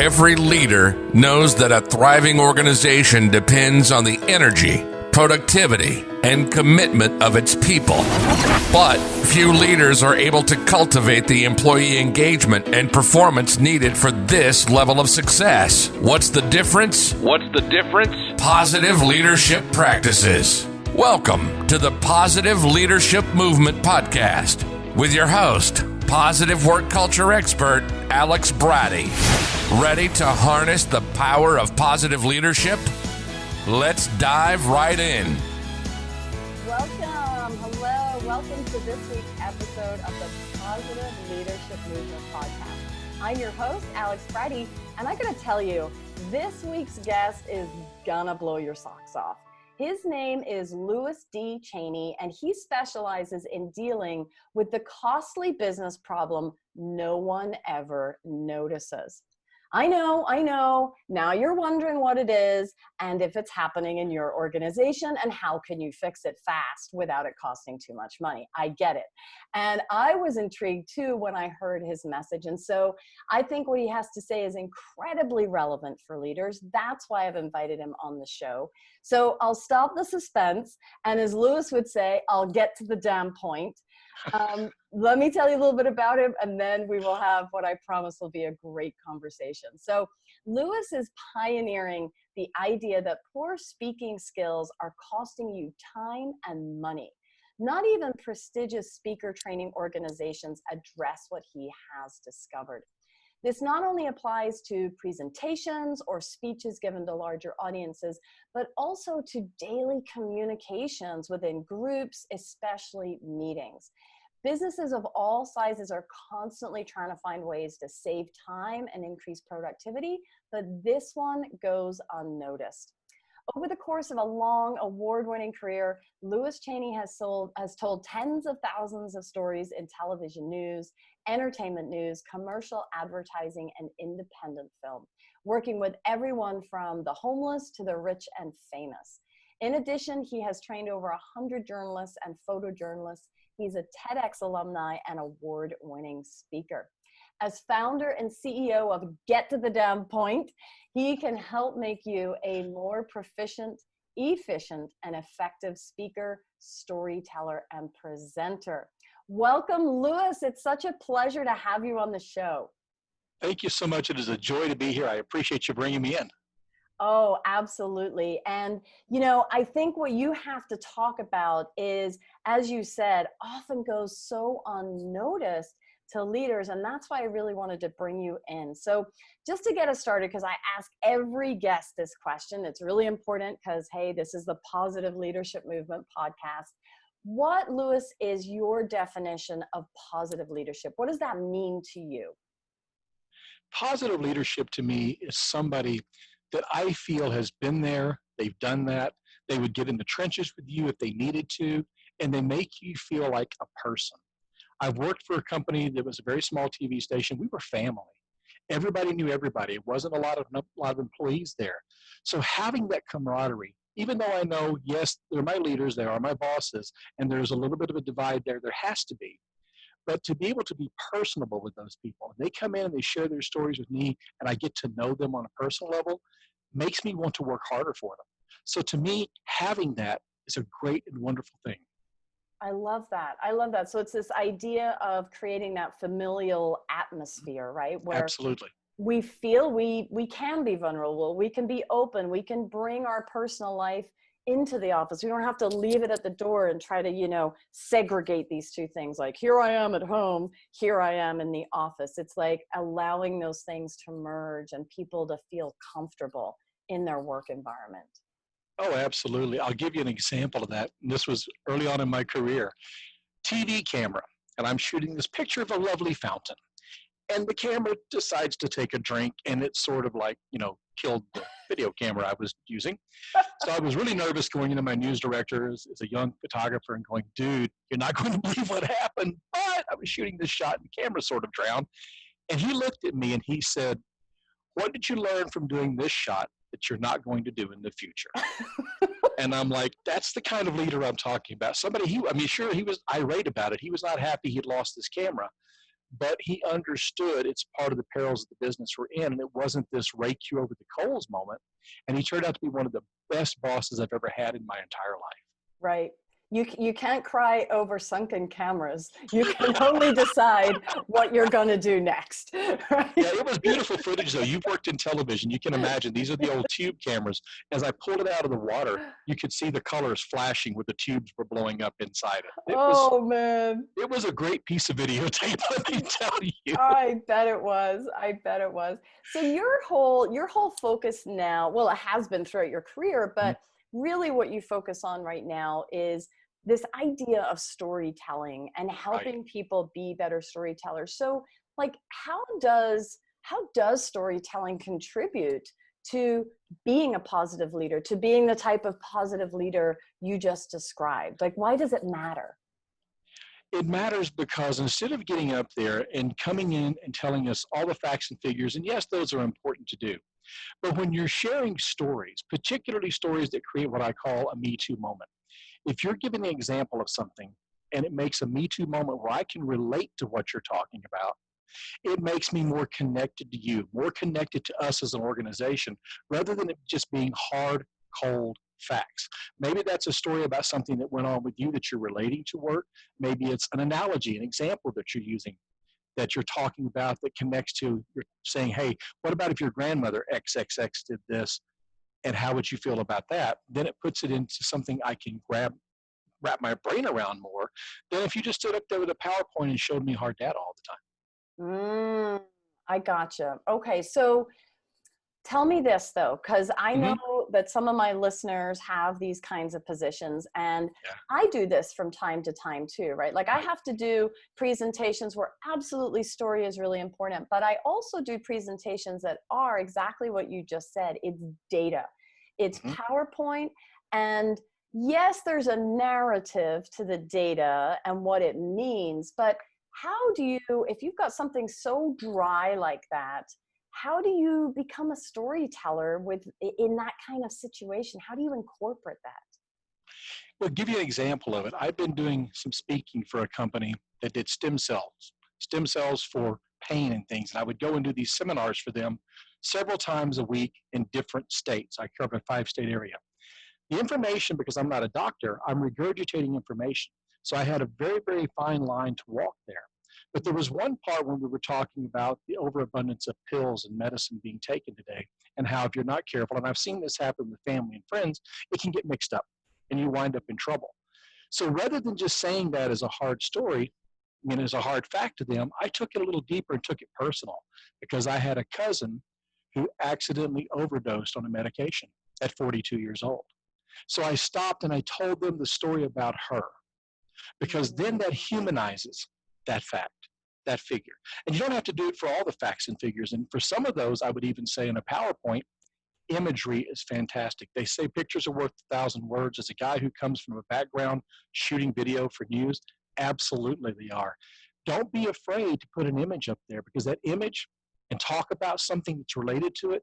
Every leader knows that a thriving organization depends on the energy, productivity, and commitment of its people. But few leaders are able to cultivate the employee engagement and performance needed for this level of success. What's the difference? Positive leadership practices. Welcome to the Positive Leadership Movement Podcast with your host, positive work culture expert, Alex Bratty. Ready to harness the power of positive leadership? Let's dive right in. Welcome to this week's episode of the Positive Leadership Movement Podcast. I'm your host, Alex Bratty, and I gotta tell you, this week's guest is gonna blow your socks off. His name is Louis D. Chaney, and he specializes in dealing with the costly business problem no one ever notices. I know. Now you're wondering what it is and if it's happening in your organization and how can you fix it fast without it costing too much money. I get it. And I was intrigued too when I heard his message. And so I think what he has to say is incredibly relevant for leaders. That's why I've invited him on the show. So I'll stop the suspense. And as Louis would say, I'll get to the damn point. Let me tell you a little bit about him, and then we will have what I promise will be a great conversation. So Louis is pioneering the idea that poor speaking skills are costing you time and money. Not even prestigious speaker training organizations address what he has discovered. This not only applies to presentations or speeches given to larger audiences, but also to daily communications within groups, especially meetings. Businesses of all sizes are constantly trying to find ways to save time and increase productivity, but this one goes unnoticed. Over the course of a long, award-winning career, Louis Chaney has told tens of thousands of stories in television news, entertainment news, commercial advertising, and independent film, working with everyone from the homeless to the rich and famous. In addition, he has trained over 100 journalists and photojournalists. He's a TEDx alumni and award-winning speaker. As founder and CEO of Get to the Damn Point, he can help make you a more proficient, efficient, and effective speaker, storyteller, and presenter. Welcome, Louis. It's such a pleasure to have you on the show. Thank you so much. It is a joy to be here. I appreciate you bringing me in. Oh, absolutely. And, I think what you have to talk about is, as you said, often goes so unnoticed to leaders. And that's why I really wanted to bring you in. So just to get us started, because I ask every guest this question, it's really important because, hey, this is the Positive Leadership Movement podcast. What, Louis, is your definition of positive leadership? What does that mean to you? Positive leadership to me is somebody that I feel has been there, they've done that, they would get in the trenches with you if they needed to, and they make you feel like a person. I've worked for a company that was a very small TV station. We were family. Everybody knew everybody. It wasn't a lot of employees there. So having that camaraderie, even though I know, yes, they're my leaders, they are my bosses, and there's a little bit of a divide there has to be. But to be able to be personable with those people, they come in and they share their stories with me, and I get to know them on a personal level, makes me want to work harder for them. So to me, having that is a great and wonderful thing. I love that. So it's this idea of creating that familial atmosphere, right? Where Absolutely. We feel we can be vulnerable, we can be open, we can bring our personal life into the office. We don't have to leave it at the door and try to, segregate these two things. Like, here I am at home, here I am in the office. It's like allowing those things to merge and people to feel comfortable in their work environment. Oh, absolutely. I'll give you an example of that. And this was early on in my career. TV camera, and I'm shooting this picture of a lovely fountain. And the camera decides to take a drink, and it sort of killed the video camera I was using. So I was really nervous going into my news director as a young photographer and going, dude, you're not going to believe what happened. But I was shooting this shot, and the camera sort of drowned. And he looked at me and he said, what did you learn from doing this shot that you're not going to do in the future? And I'm like, that's the kind of leader I'm talking about. Somebody, he was irate about it. He was not happy he'd lost his camera. but he understood it's part of the perils of the business we're in, and it wasn't this rake you over the coals moment. And he turned out to be one of the best bosses I've ever had in my entire life. Right. You can't cry over sunken cameras. You can only decide what you're going to do next. Right? Yeah, it was beautiful footage, though. You've worked in television. You can imagine. These are the old tube cameras. As I pulled it out of the water, you could see the colors flashing where the tubes were blowing up inside it. Man. It was a great piece of videotape, let me tell you. I bet it was. I bet it was. So your whole focus now, well, it has been throughout your career, but really what you focus on right now is this idea of storytelling and helping people be better storytellers. So like how does storytelling contribute to being a positive leader, to being the type of positive leader you just described? Like, why does it matter? It matters because instead of getting up there and coming in and telling us all the facts and figures, and yes, those are important to do, but when you're sharing stories, particularly stories that create what I call a Me Too moment, if you're giving an example of something and it makes a Me Too moment where I can relate to what you're talking about, it makes me more connected to you, more connected to us as an organization, rather than it just being hard, cold facts. Maybe that's a story about something that went on with you that you're relating to work. Maybe it's an analogy, an example that you're using, that you're talking about that connects to, you're saying, hey, what about if your grandmother XXX did this? And how would you feel about that? Then it puts it into something I can wrap my brain around more than if you just stood up there with a PowerPoint and showed me hard data all the time. I gotcha. Okay, so tell me this though, because I know that some of my listeners have these kinds of positions, and I do this from time to time too, right? Like I have to do presentations where absolutely story is really important, but I also do presentations that are exactly what you just said. It's data, it's PowerPoint, and yes, there's a narrative to the data and what it means, but how do you, if you've got something so dry like that, how do you become a storyteller in that kind of situation? How do you incorporate that? Well, give you an example of it. I've been doing some speaking for a company that did stem cells for pain and things. And I would go and do these seminars for them several times a week in different states. I cover a 5-state area. The information, because I'm not a doctor, I'm regurgitating information. So I had a very, very fine line to walk there. But there was one part when we were talking about the overabundance of pills and medicine being taken today, and how if you're not careful, and I've seen this happen with family and friends, it can get mixed up and you wind up in trouble. So rather than just saying that as a hard story, as a hard fact to them, I took it a little deeper and took it personal, because I had a cousin who accidentally overdosed on a medication at 42 years old. So I stopped and I told them the story about her, because then that humanizes that fact, that figure. And you don't have to do it for all the facts and figures. And for some of those, I would even say in a PowerPoint, imagery is fantastic. They say pictures are worth 1,000 words. As a guy who comes from a background shooting video for news, absolutely they are. Don't be afraid to put an image up there, because that image and talk about something that's related to it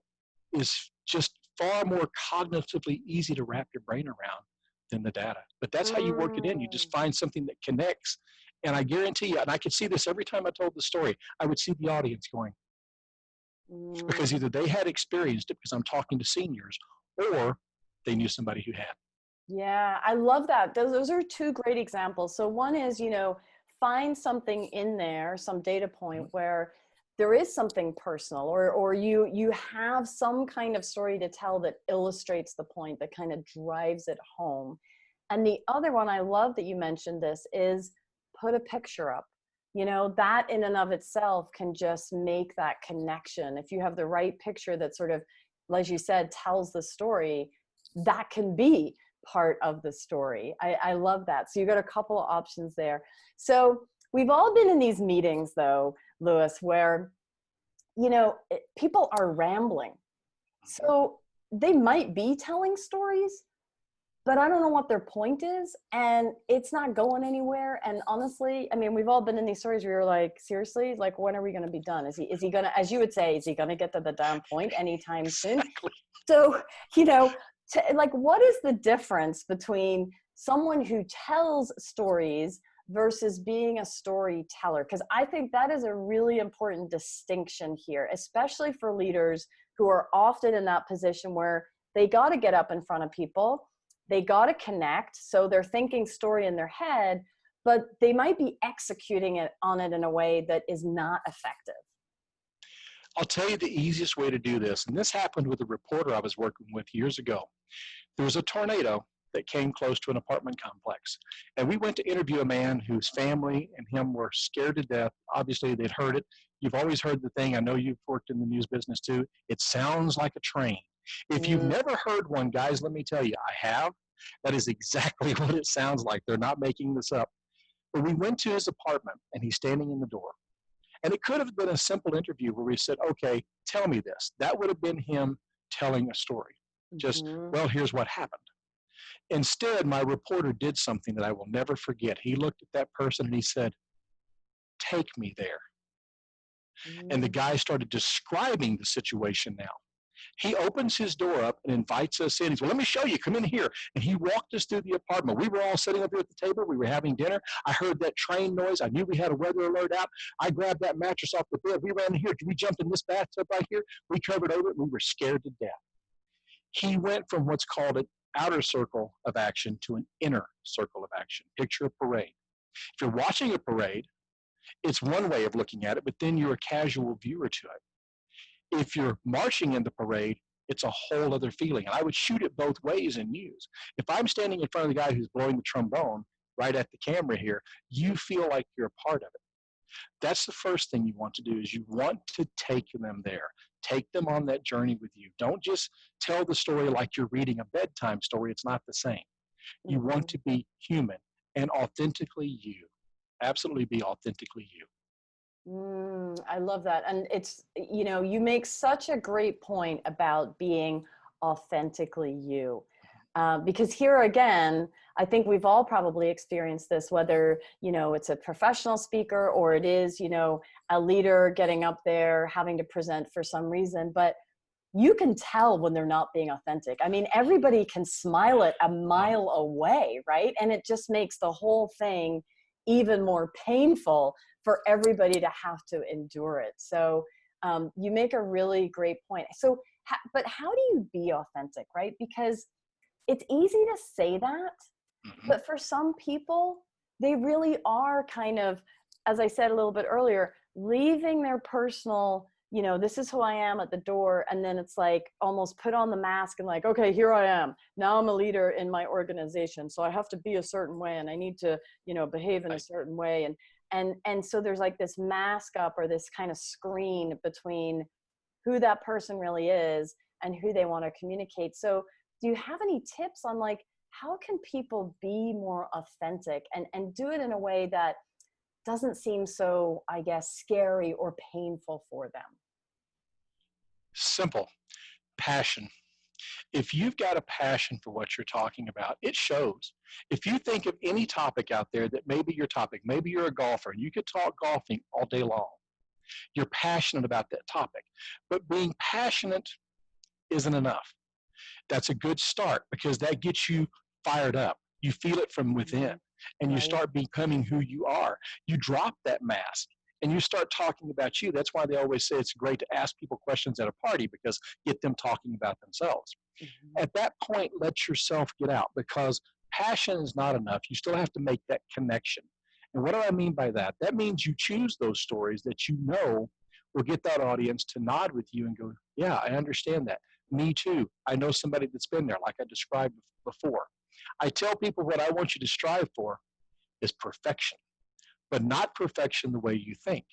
is just far more cognitively easy to wrap your brain around than the data. But that's how you work it in. You just find something that connects. And I guarantee you, and I could see this every time I told the story, I would see the audience going, because either they had experienced it, because I'm talking to seniors, or they knew somebody who had. Yeah, I love that. Those are two great examples. So one is, find something in there, some data point where there is something personal, or you have some kind of story to tell that illustrates the point, that kind of drives it home. And the other one, I love that you mentioned this, is put a picture up. That in and of itself can just make that connection. If you have the right picture that sort of, as you said, tells the story, that can be part of the story. I love that. So you got a couple of options there. So we've all been in these meetings though, Lewis, where, people are rambling. So they might be telling stories, but I don't know what their point is, and it's not going anywhere. And honestly, we've all been in these stories where you're like, seriously, like, when are we going to be done? Is he going to, as you would say, is he going to get to the damn point anytime soon? So, what is the difference between someone who tells stories versus being a storyteller? Because I think that is a really important distinction here, especially for leaders who are often in that position where they got to get up in front of people, they got to connect. So they're thinking story in their head, but they might be executing it in a way that is not effective. I'll tell you the easiest way to do this, and this happened with a reporter I was working with years ago. There was a tornado that came close to an apartment complex, and we went to interview a man whose family and him were scared to death. Obviously, they'd heard it. You've always heard the thing. I know you've worked in the news business too. It sounds like a train. If you've never heard one, guys, let me tell you, I have. That is exactly what it sounds like. They're not making this up. But we went to his apartment, and he's standing in the door. And it could have been a simple interview where we said, okay, tell me this. That would have been him telling a story. Just, well, here's what happened. Instead, my reporter did something that I will never forget. He looked at that person and he said, take me there. And the guy started describing the situation now. He opens his door up and invites us in. He said, well, let me show you. Come in here. And he walked us through the apartment. We were all sitting up here at the table. We were having dinner. I heard that train noise. I knew we had a weather alert out. I grabbed that mattress off the bed. We ran in here. We jumped in this bathtub right here. We covered over it. We were scared to death. He went from what's called an outer circle of action to an inner circle of action. Picture a parade. If you're watching a parade, it's one way of looking at it, but then you're a casual viewer to it. If you're marching in the parade, it's a whole other feeling. And I would shoot it both ways in news. If I'm standing in front of the guy who's blowing the trombone right at the camera here, you feel like you're a part of it. That's the first thing you want to do, is you want to take them there. Take them on that journey with you. Don't just tell the story like you're reading a bedtime story. It's not the same. You want to be human and authentically you. Absolutely be authentically you. I love that. And it's, you make such a great point about being authentically you. Because here again, I think we've all probably experienced this, whether, it's a professional speaker or it is, a leader getting up there, having to present for some reason, but you can tell when they're not being authentic. I mean, everybody can smile it a mile away, right? And it just makes the whole thing even more painful for everybody to have to endure it. So you make a really great point. So, but how do you be authentic, right? Because it's easy to say that, but for some people, they really are kind of, as I said a little bit earlier, leaving their personal, this is who I am at the door. And then it's like almost put on the mask and like, okay, here I am. Now I'm a leader in my organization. So I have to be a certain way and I need to, behave in a certain way. And so there's like this mask up or this kind of screen between who that person really is and who they want to communicate. So do you have any tips on like, how can people be more authentic and do it in a way that doesn't seem so, I guess, scary or painful for them? Simple. Passion. If you've got a passion for what you're talking about, it shows. If you think of any topic out there that may be your topic, maybe you're a golfer and you could talk golfing all day long. You're passionate about that topic. But being passionate isn't enough. That's a good start because that gets you fired up. You feel it from within and you start becoming who you are. You drop that mask and you start talking about you. That's why they always say it's great to ask people questions at a party because get them talking about themselves. At that point, let yourself get out because passion is not enough. You still have to make that connection. And what do I mean by that? That means you choose those stories that you know will get that audience to nod with you and go, yeah, I understand that. Me too. I know somebody that's been there like I described before. I tell people what I want you to strive for is perfection, but not perfection the way you think.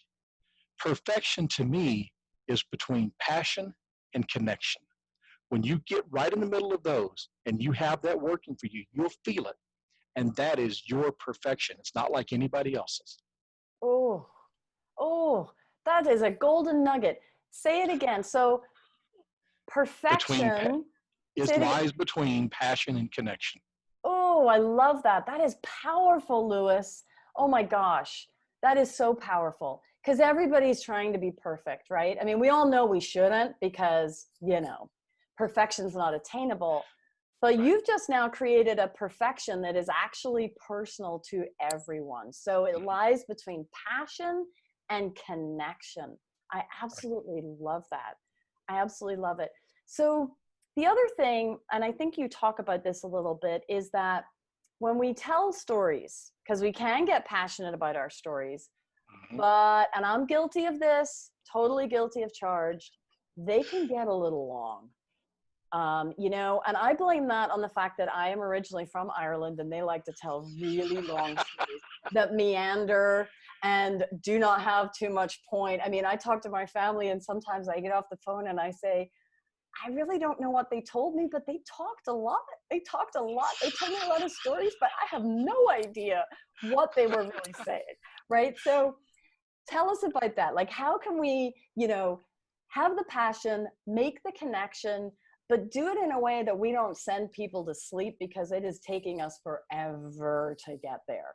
Perfection to me is between passion and connection. When you get right in the middle of those and you have that working for you, you'll feel it. And that is your perfection. It's not like anybody else's. Oh, that is a golden nugget. Say it again. So perfection lies between passion and connection. Oh, I love that. That is powerful, Lewis. Oh my gosh. That is so powerful because everybody's trying to be perfect, right? I mean, we all know we shouldn't because, perfection's not attainable. But you've just now created a perfection that is actually personal to everyone. So it lies between passion and connection. I absolutely love that. I absolutely love it. So the other thing, and I think you talk about this a little bit, is that when we tell stories, because we can get passionate about our stories, but, and I'm guilty of this, totally guilty of charged, they can get a little long. You know, and I blame that on the fact that I am originally from Ireland and they like to tell really long stories that meander and do not have too much point. I mean, I talk to my family and sometimes I get off the phone and I say, I really don't know what they told me, but they talked a lot. They talked a lot. They told me a lot of stories, but I have no idea what they were really saying, right? So tell us about that. Like, how can we, you know, have the passion, make the connection, but do it in a way that we don't send people to sleep because it is taking us forever to get there.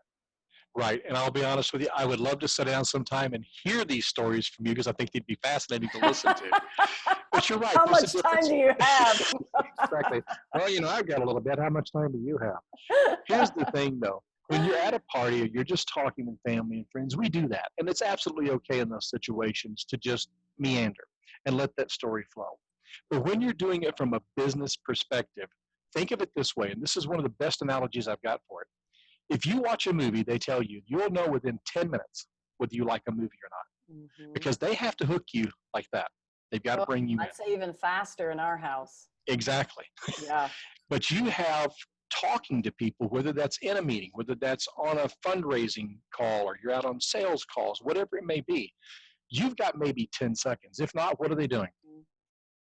Right. And I'll be honest with you, I would love to sit down sometime and hear these stories from you because I think they'd be fascinating to listen to. But you're right. How much time do you have? Exactly. Well, you know, I've got a little bit. How much time do you have? Here's the thing, though. When you're at a party or you're just talking with family and friends, we do that. And it's absolutely okay in those situations to just meander and let that story flow. But when you're doing it from a business perspective, think of it this way, and this is one of the best analogies I've got for it. If you watch a movie, they tell you, you'll know within 10 minutes whether you like a movie or not, because they have to hook you like that. They've got to bring you in. I'd say even faster in our house. Exactly. Yeah. But you have talking to people, whether that's in a meeting, whether that's on a fundraising call, or you're out on sales calls, whatever it may be. You've got maybe 10 seconds. If not, what are they doing?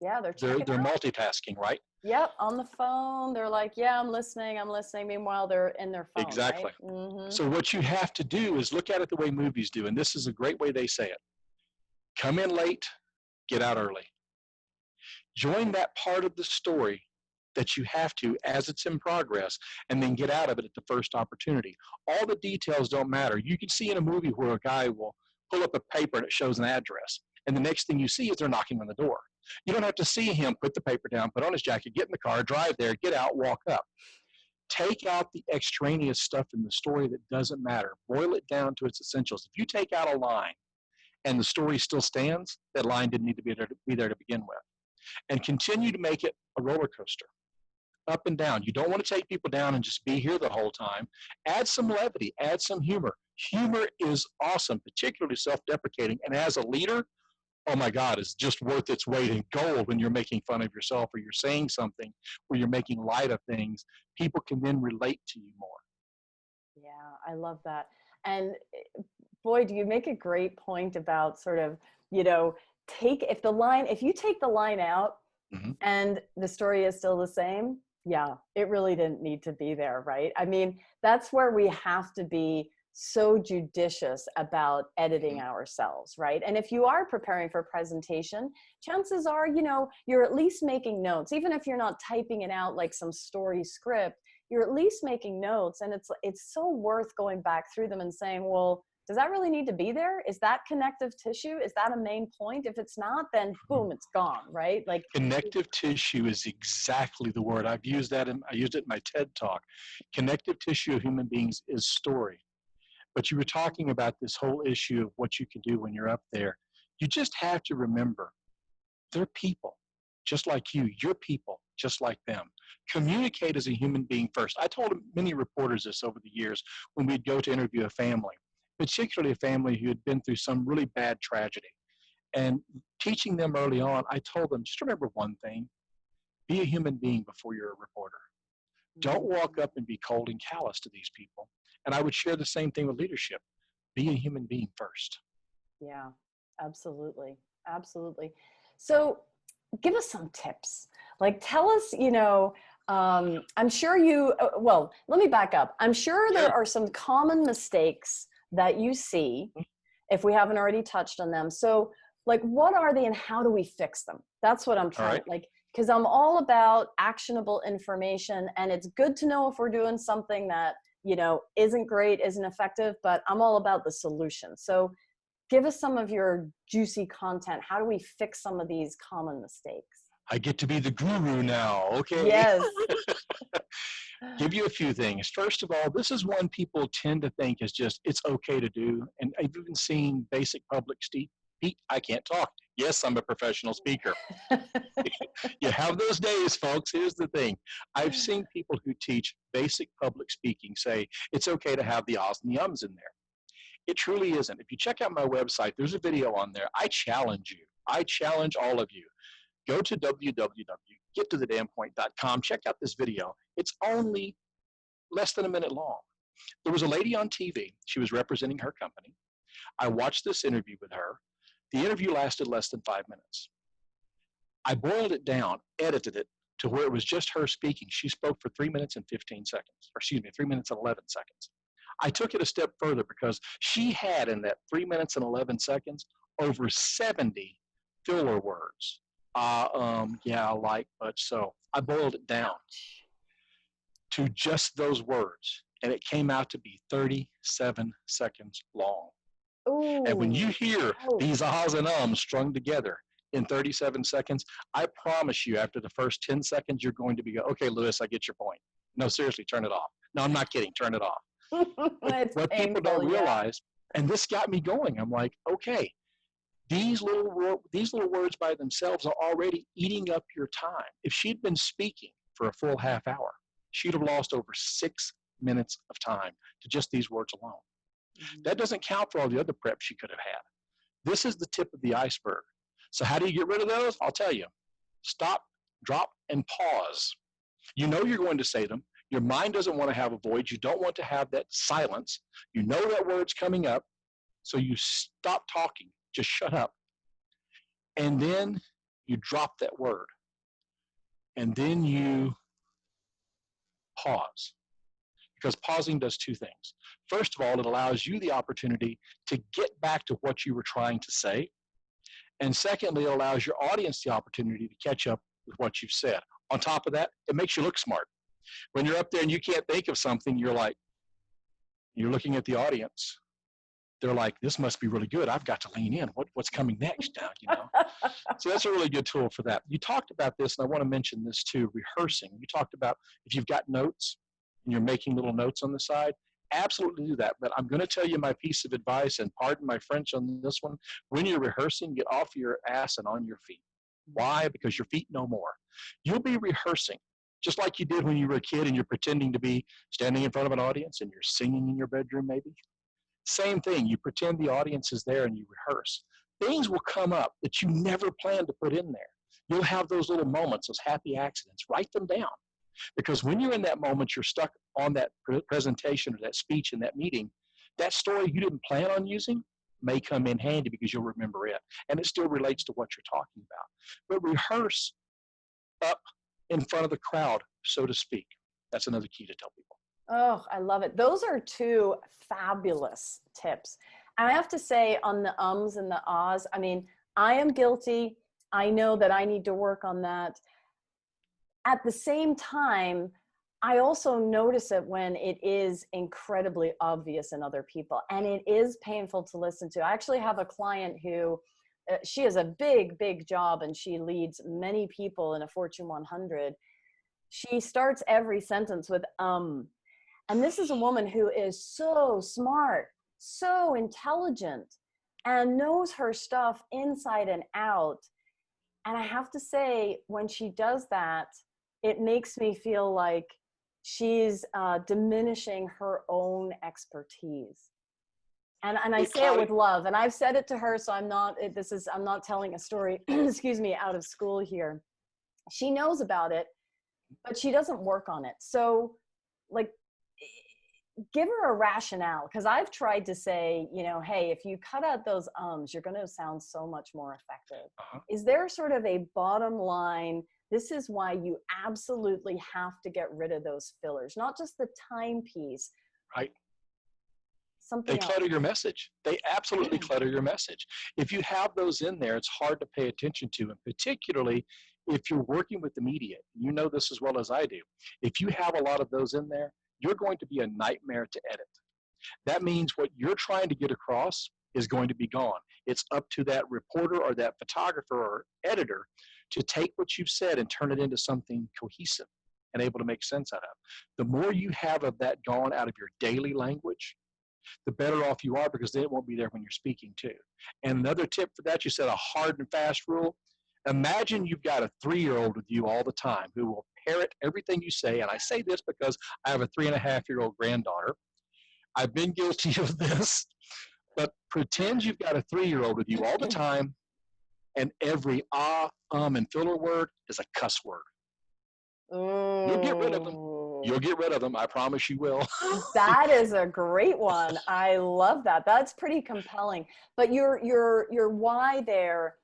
Yeah, they're multitasking, right? Yep, on the phone. They're like, yeah, I'm listening. Meanwhile, they're in their phone. Exactly. Right? So what you have to do is look at it the way movies do. And this is a great way they say it. Come in late, get out early. Join that part of the story that you have to as it's in progress, and then get out of it at the first opportunity. All the details don't matter. You can see in a movie where a guy will pull up a paper and it shows an address. And the next thing you see is they're knocking on the door. You don't have to see him put the paper down, put on his jacket, get in the car, drive there, get out, walk up. Take out the extraneous stuff in the story that doesn't matter. Boil it down to its essentials. If you take out a line and the story still stands, that line didn't need to be there to begin with. And continue to make it a roller coaster, up and down. You don't want to take people down and just be here the whole time. Add some levity, add some humor. Humor is awesome, particularly self-deprecating. And as a leader, oh my God, it's just worth its weight in gold when you're making fun of yourself or you're saying something where you're making light of things. People can then relate to you more. Yeah, I love that. And boy, do you make a great point about sort of, you know, if you take the line out and the story is still the same, yeah, it really didn't need to be there, right? I mean, that's where we have to be so judicious about editing ourselves, right? And if you are preparing for a presentation, chances are, you know, you're at least making notes. Even if you're not typing it out like some story script, you're at least making notes. And it's so worth going back through them and saying, well, does that really need to be there? Is that connective tissue? Is that a main point? If it's not, then boom, it's gone, right? Like connective tissue is exactly the word. I used it in my TED talk. Connective tissue of human beings is story. But you were talking about this whole issue of what you can do when you're up there. You just have to remember, they're people, just like you. You're people, just like them. Communicate as a human being first. I told many reporters this over the years when we'd go to interview a family, particularly a family who had been through some really bad tragedy. And teaching them early on, I told them, just remember one thing, be a human being before you're a reporter. Don't walk up and be cold and callous to these people. And I would share the same thing with leadership. Be a human being first. Yeah, absolutely. Absolutely. So give us some tips. Like tell us, you know, I'm sure well, let me back up. I'm sure there are some common mistakes that you see if we haven't already touched on them. So like, what are they and how do we fix them? That's what I'm trying, like, because I'm all about actionable information, and it's good to know if we're doing something that, you know, isn't great, isn't effective, but I'm all about the solution. So give us some of your juicy content. How do we fix some of these common mistakes? I get to be the guru now. Okay. Yes. Give you a few things. First of all, this is one people tend to think is just, it's okay to do. And I've even seen basic public speak. I can't talk. Yes, I'm a professional speaker. You have those days, folks. Here's the thing. I've seen people who teach basic public speaking say it's okay to have the ahs and the ums in there. It truly isn't. If you check out my website, there's a video on there. I challenge you. I challenge all of you. Go to www.gettothedamnpoint.com. Check out this video. It's only less than a minute long. There was a lady on TV. She was representing her company. I watched this interview with her. The interview lasted less than 5 minutes. I boiled it down, edited it to where it was just her speaking. She spoke for 3 minutes and 15 seconds, or 3 minutes and 11 seconds. I took it a step further because she had in that 3 minutes and 11 seconds over 70 filler words. Yeah, like, but so. I boiled it down to just those words, and it came out to be 37 seconds long. Ooh. And when you hear these ahs and ums strung together in 37 seconds, I promise you after the first 10 seconds, you're going to be, okay, Lewis, I get your point. No, seriously, turn it off. No, I'm not kidding, turn it off. What people don't realize, and this got me going, I'm like, okay, these little words by themselves are already eating up your time. If she'd been speaking for a full half hour, she'd have lost over 6 minutes of time to just these words alone. Mm-hmm. That doesn't count for all the other prep she could have had. This is the tip of the iceberg. So how do you get rid of those? I'll tell you. Stop, drop, and pause. You know you're going to say them. Your mind doesn't want to have a void. You don't want to have that silence. You know that word's coming up, so you stop talking. Just shut up. And then you drop that word. And then you pause. Because pausing does two things. First of all, it allows you the opportunity to get back to what you were trying to say. And secondly, it allows your audience the opportunity to catch up with what you've said. On top of that, it makes you look smart. When you're up there and you can't think of something, you're looking at the audience. They're like, this must be really good. I've got to lean in. What's coming next now, you know? So that's a really good tool for that. You talked about this, and I want to mention this too, rehearsing. You talked about if you've got notes and you're making little notes on the side, absolutely do that. But I'm going to tell you my piece of advice, and pardon my French on this one. When you're rehearsing, get off your ass and on your feet. Why? Because your feet know more. You'll be rehearsing just like you did when you were a kid and you're pretending to be standing in front of an audience and you're singing in your bedroom maybe. Same thing. You pretend the audience is there and you rehearse. Things will come up that you never planned to put in there. You'll have those little moments, those happy accidents. Write them down. Because when you're in that moment, you're stuck on that presentation or that speech in that meeting, that story you didn't plan on using may come in handy because you'll remember it. And it still relates to what you're talking about. But rehearse up in front of the crowd, so to speak. That's another key to tell people. Oh, I love it. Those are two fabulous tips. And I have to say on the ums and the ahs, I mean, I am guilty. I know that I need to work on that. At the same time, I also notice it when it is incredibly obvious in other people, and it is painful to listen to. I actually have a client who, she has a big job and she leads many people in a Fortune 100. She starts every sentence with and this is a woman who is so smart, so intelligent, and knows her stuff inside and out. And I have to say, when she does that, it makes me feel like she's diminishing her own expertise. And I say it with love, and I've said it to her, so I'm not telling a story, excuse me, out of school here. She knows about it, but she doesn't work on it. So like, give her a rationale, because I've tried to say, you know, hey, if you cut out those ums, you're going to sound so much more effective. Is there sort of a bottom line? This is why you absolutely have to get rid of those fillers, not just the timepiece. Right. Something they clutter your message. They absolutely clutter your message. If you have those in there, it's hard to pay attention to, and particularly if you're working with the media. You know this as well as I do. If you have a lot of those in there, you're going to be a nightmare to edit. That means what you're trying to get across is going to be gone. It's up to that reporter or that photographer or editor to take what you've said and turn it into something cohesive and able to make sense out of. The more you have of that gone out of your daily language, the better off you are, because then it won't be there when you're speaking too. And another tip for that, you said a hard and fast rule. Imagine you've got a 3-year-old with you all the time who will parrot everything you say. And I say this because I have a 3.5-year-old granddaughter. I've been guilty of this, but pretend you've got a 3-year-old with you all the time, and every and filler word is a cuss word. You'll get rid of them. You'll get rid of them. I promise you will. That is a great one. I love that. That's pretty compelling. But your why there,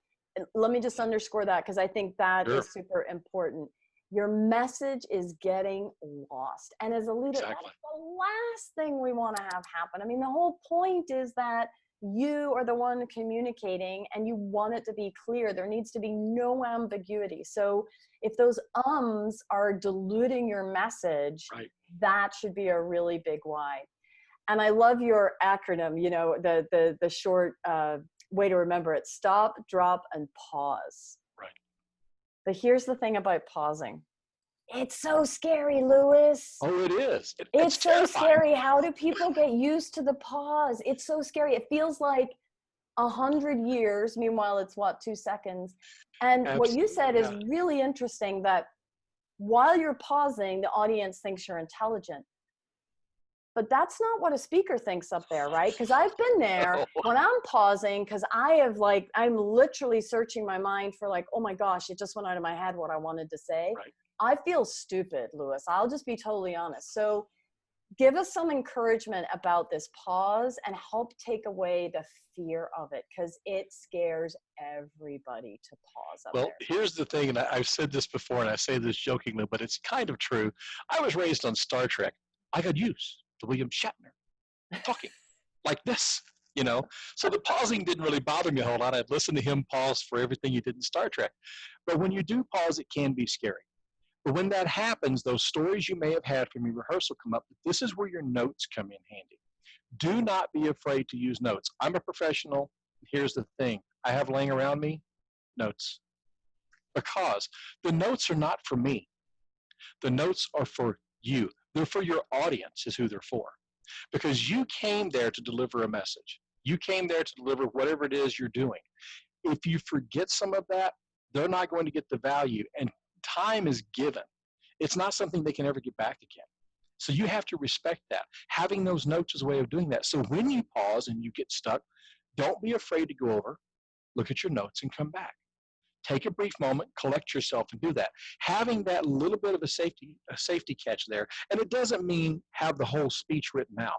let me just underscore that, because I think that is super important. Your message is getting lost. And as a leader, that's the last thing we want to have happen. I mean, the whole point is that you are the one communicating and you want it to be clear. There needs to be no ambiguity. So if those ums are diluting your message, that should be a really big why. And I love your acronym, you know, the short way to remember it: stop, drop, and pause. Right. But here's the thing about pausing. It's so scary, Lewis. Oh, it is. It's so scary. How do people get used to the pause? It's so scary. It feels like 100 years. Meanwhile, it's what, 2 seconds? And what you said is really interesting, that while you're pausing, the audience thinks you're intelligent. But that's not what a speaker thinks up there, right? Because I've been there when I'm pausing, because I'm literally searching my mind for like, oh my gosh, it just went out of my head what I wanted to say. Right. I feel stupid, Lewis. I'll just be totally honest. So give us some encouragement about this pause and help take away the fear of it, because it scares everybody to pause up there. Here's the thing, and I've said this before, and I say this jokingly, but it's kind of true. I was raised on Star Trek. I got used to William Shatner talking like this, you know? So the pausing didn't really bother me a whole lot. I'd listen to him pause for everything he did in Star Trek. But when you do pause, it can be scary. But when that happens, those stories you may have had from your rehearsal come up. But this is where your notes come in handy. Do not be afraid to use notes. I'm a professional. Here's the thing. I have laying around me notes. Because the notes are not for me. The notes are for you. They're for your audience, is who they're for. Because you came there to deliver a message. You came there to deliver whatever it is you're doing. If you forget some of that, they're not going to get the value. And time is given. It's not something they can ever get back again. So you have to respect that. Having those notes is a way of doing that. So when you pause and you get stuck, don't be afraid to go over, look at your notes, and come back. Take a brief moment, collect yourself, and do that. Having that little bit of a safety catch there, and it doesn't mean have the whole speech written out.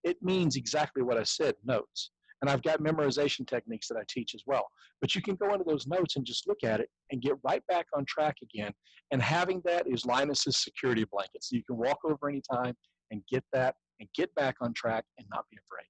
It means exactly what I said, notes. And I've got memorization techniques that I teach as well. But you can go into those notes and just look at it and get right back on track again. And having that is Linus's security blanket. So you can walk over anytime and get that and get back on track and not be afraid.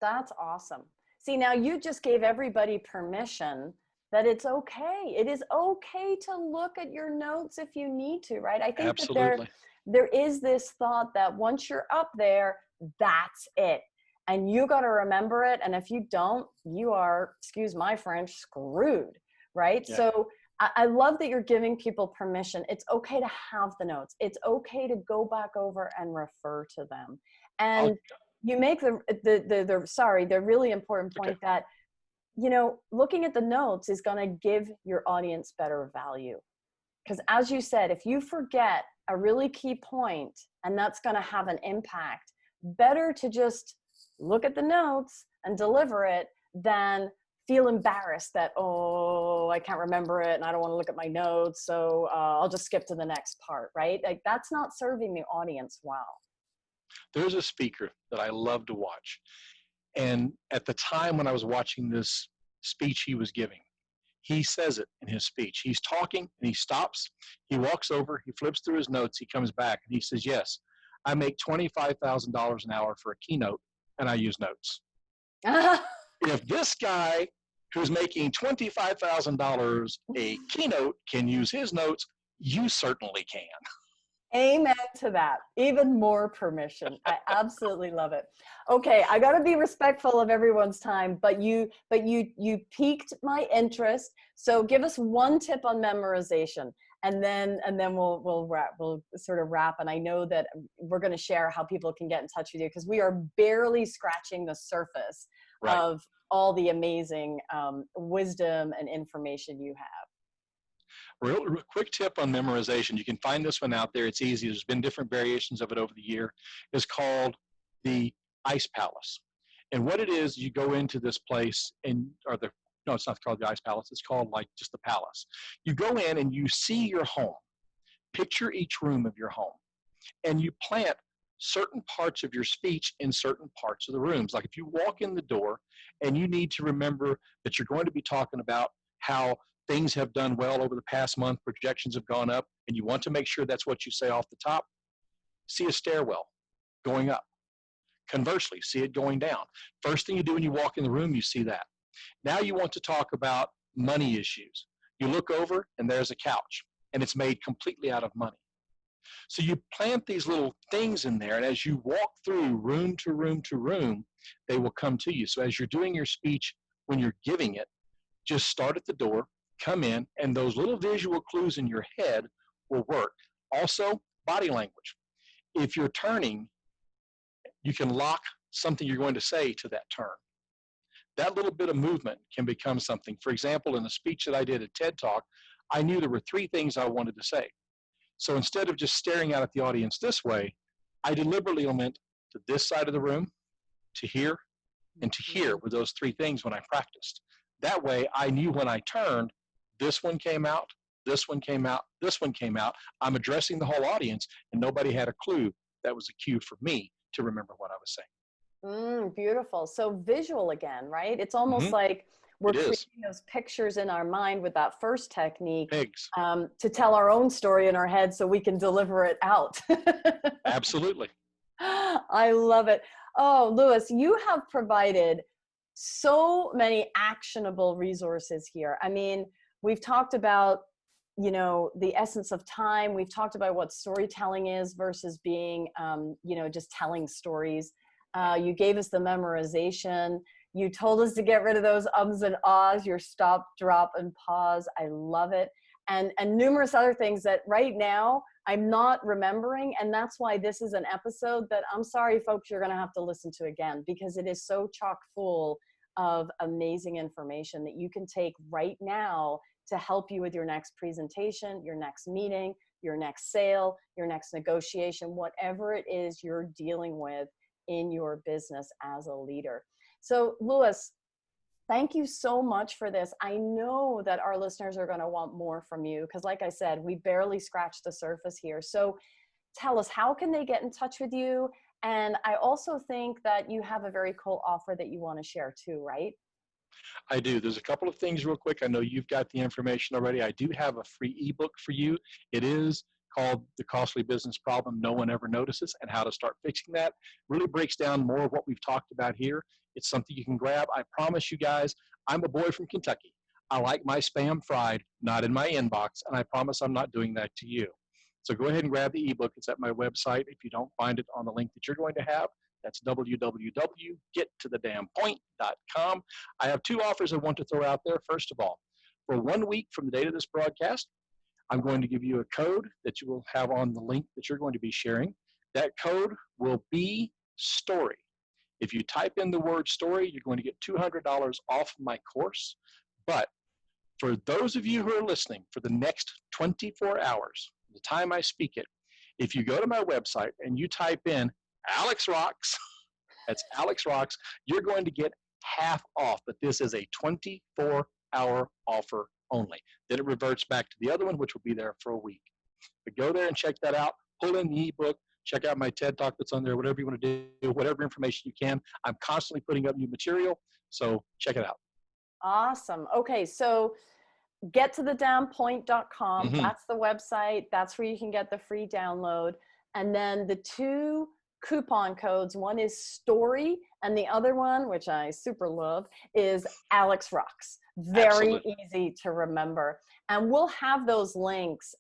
That's awesome. See, now you just gave everybody permission that it's okay. It is okay to look at your notes if you need to, right? I think Absolutely. that there is this thought that once you're up there, that's it. And you got to remember it. And if you don't, you are, excuse my French, screwed, right? Yeah. So I love that you're giving people permission. It's okay to have the notes. It's okay to go back over and refer to them. And you make the really important point that, you know, looking at the notes is going to give your audience better value. Because as you said, if you forget a really key point and that's going to have an impact, better to just look at the notes and deliver it than feel embarrassed that, oh, I can't remember it and I don't want to look at my notes, so I'll just skip to the next part, right? Like, that's not serving the audience well. There's a speaker that I love to watch. And at the time when I was watching this speech he was giving, he says it in his speech. He's talking and he stops, he walks over, he flips through his notes, he comes back and he says, yes, I make $25,000 an hour for a keynote and I use notes. If this guy who's making $25,000 a keynote can use his notes, you certainly can. Amen to that. Even more permission. I absolutely love it. Okay, I got to be respectful of everyone's time, but you piqued my interest. So give us one tip on memorization, and then we'll sort of wrap. And I know that we're going to share how people can get in touch with you, because we are barely scratching the surface Right. of all the amazing wisdom and information you have. Real quick tip on memorization. You can find this one out there. It's easy. There's been different variations of it over the year. It's called the Ice Palace. And what it is, you go into this place no, it's not called the Ice Palace. It's called like just the palace. You go in and you see your home. Picture each room of your home. And you plant certain parts of your speech in certain parts of the rooms. Like if you walk in the door and you need to remember that you're going to be talking about how things have done well over the past month, projections have gone up, and you want to make sure that's what you say off the top, see a stairwell going up. Conversely, see it going down. First thing you do when you walk in the room, you see that. Now you want to talk about money issues. You look over and there's a couch, and it's made completely out of money. So you plant these little things in there, and as you walk through room to room to room, they will come to you. So as you're doing your speech, when you're giving it, just start at the door, come in, and those little visual clues in your head will work. Also, body language. If you're turning, you can lock something you're going to say to that turn. That little bit of movement can become something. For example, in the speech that I did at TED Talk, I knew there were 3 things I wanted to say. So instead of just staring out at the audience this way, I deliberately went to this side of the room, to here, and to here were those 3 things when I practiced. That way, I knew when I turned, this one came out, this one came out, this one came out. I'm addressing the whole audience, and nobody had a clue. That was a cue for me to remember what I was saying. Beautiful. So visual again, right? It's almost like we're creating those pictures in our mind with that first technique to tell our own story in our head so we can deliver it out. Absolutely. I love it. Oh, Louis, you have provided so many actionable resources here. I mean, we've talked about, the essence of time. We've talked about what storytelling is versus being, just telling stories. You gave us the memorization. You told us to get rid of those ums and ahs, your stop, drop, and pause. I love it. And numerous other things that right now I'm not remembering. And that's why this is an episode that I'm sorry, folks, you're going to have to listen to again, because it is so chock full of amazing information that you can take right now to help you with your next presentation, your next meeting, your next sale, your next negotiation, whatever it is you're dealing with in your business as a leader. So Louis, thank you so much for this. I know that our listeners are going to want more from you, because like I said, we barely scratched the surface here. So tell us, how can they get in touch with you? And I also think that you have a very cool offer that you want to share too, right? I do. There's a couple of things real quick. I know you've got the information already. I do have a free ebook for you. It is called The Costly Business Problem No One Ever Notices, and How to Start Fixing That. Really breaks down more of what we've talked about here. It's something you can grab. I promise you guys, I'm a boy from Kentucky. I like my spam fried, not in my inbox, and I promise I'm not doing that to you. So go ahead and grab the ebook. It's at my website. If you don't find it on the link that you're going to have, that's www.gettothedamnpoint.com. I have 2 offers I want to throw out there. First of all, for 1 week from the date of this broadcast, I'm going to give you a code that you will have on the link that you're going to be sharing. That code will be STORY. If you type in the word STORY, you're going to get $200 off my course. But for those of you who are listening for the next 24 hours, the time I speak it, if you go to my website and you type in Alex Rocks, that's Alex Rocks, you're going to get half off, but this is a 24-hour offer only. Then it reverts back to the other one, which will be there for a week. But go there and check that out. Pull in the ebook. Check out my TED Talk that's on there, whatever you want to do, whatever information you can. I'm constantly putting up new material, so check it out. Awesome. Okay, so gettothedamnpoint.com. That's the website. That's where you can get the free download. And then the 2 coupon codes. One is Story, and the other one, which I super love, is Alex Rocks. Very easy to remember. And we'll have those links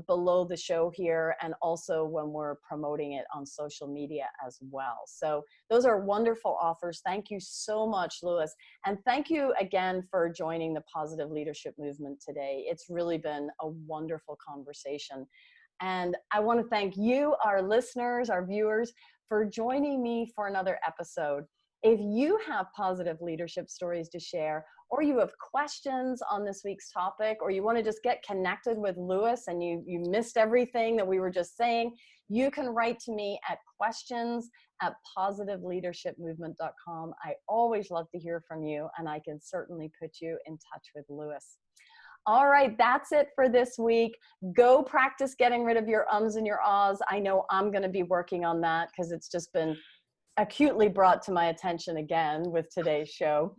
below the show here, and also when we're promoting it on social media as well. So those are wonderful offers. Thank you so much, Louis. And thank you again for joining the Positive Leadership Movement today. It's really been a wonderful conversation. And I want to thank you, our listeners, our viewers, for joining me for another episode. If you have positive leadership stories to share, or you have questions on this week's topic, or you want to just get connected with Louis and you missed everything that we were just saying, you can write to me at questions@positiveleadershipmovement.com. I always love to hear from you, and I can certainly put you in touch with Louis. All right, that's it for this week. Go practice getting rid of your ums and your ahs. I know I'm going to be working on that because it's just been acutely brought to my attention again with today's show.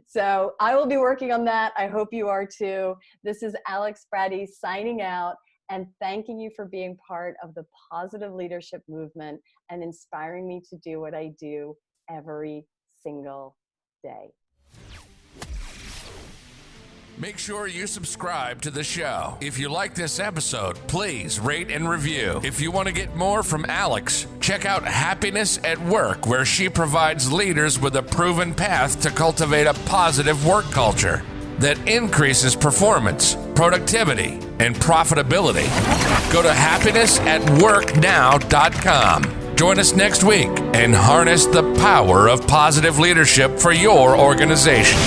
So I will be working on that. I hope you are too. This is Alex Bratty signing out and thanking you for being part of the Positive Leadership Movement and inspiring me to do what I do every single day. Make sure you subscribe to the show. If you like this episode, please rate and review. If you want to get more from Alex, check out Happiness at Work, where she provides leaders with a proven path to cultivate a positive work culture that increases performance, productivity, and profitability. Go to happinessatworknow.com. Join us next week and harness the power of positive leadership for your organization.